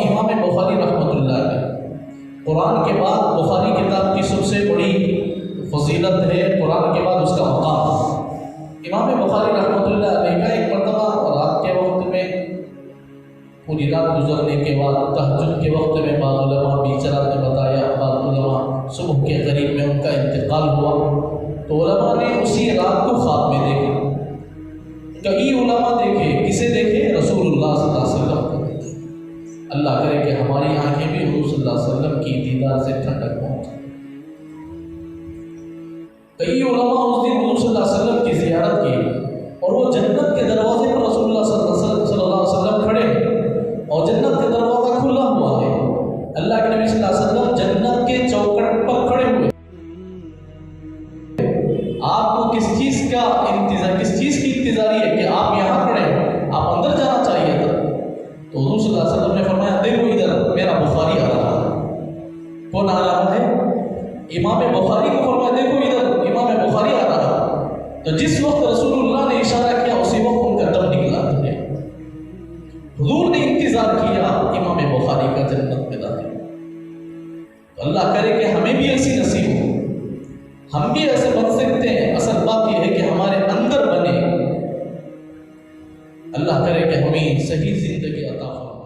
امام بخاری رحمۃ اللہ علیہ، قرآن کے بعد بخاری کتاب کی سب سے بڑی فضیلت ہے، قرآن کے بعد اس کا مقام۔ امام بخاری رحمۃ اللہ علیہ کا ایک مرتبہ رات کے وقت میں، پوری رات گزرنے کے بعد تہجد کے وقت میں بعض علماء بیچارہ نے بتایا، بعض علماء صبح کے قریب میں ان کا انتقال ہوا، تو علماء نے اسی رات کو خواب میں دیکھا۔ کئی علماء دیکھے، کسے دیکھے؟ رسول اللہ صلی اللہ علیہ وسلم کو دیکھے۔ اللہ کرے کہ ہماری آنکھیں بھی حضور صلی اللہ علیہ وسلم کی دیدار سے ٹھنڈک پہنچے۔ کئی علماء اس دن حضور صلی اللہ علیہ وسلم کی زیارت کی، اور وہ جنت کے دروازے پر رسول اللہ صلی اللہ علیہ وسلم کھڑے ہیں، اور جنت کا دروازہ کھلا ہوا ہے۔ اللہ کے نبی صلی اللہ علیہ وسلم جنت کے چوکٹ پر کھڑے ہوئے۔ آپ کو کس چیز کا انتظار، کس چیز کی انتظاری ہے کہ آپ یہاں کھڑے ہیں؟ آپ اندر جانا چاہیے تھا۔ تو حضور صلی اللہ علیہ وسلم نے فرمایا، دیکھو ادھر میرا بخاری آ رہا ہے۔ کون آ رہا ہے؟ امام بخاری کو فرمایا، دیکھو ادھر امام بخاری آ رہا ہے۔ تو جس وقت رسول اللہ نے اشارہ کیا، اسی وقت ان کا دم نکلا۔ حضور نے انتظار کیا امام بخاری کا جنت میں داخل۔ تو اللہ کرے کہ ہمیں بھی ایسی نصیب ہو، ہم بھی ایسے بن سکتے ہیں۔ اصل بات یہ ہے کہ ہمارے اندر بنے۔ اللہ کرے کہ ہمیں صحیح زندگی عطا فرمائے۔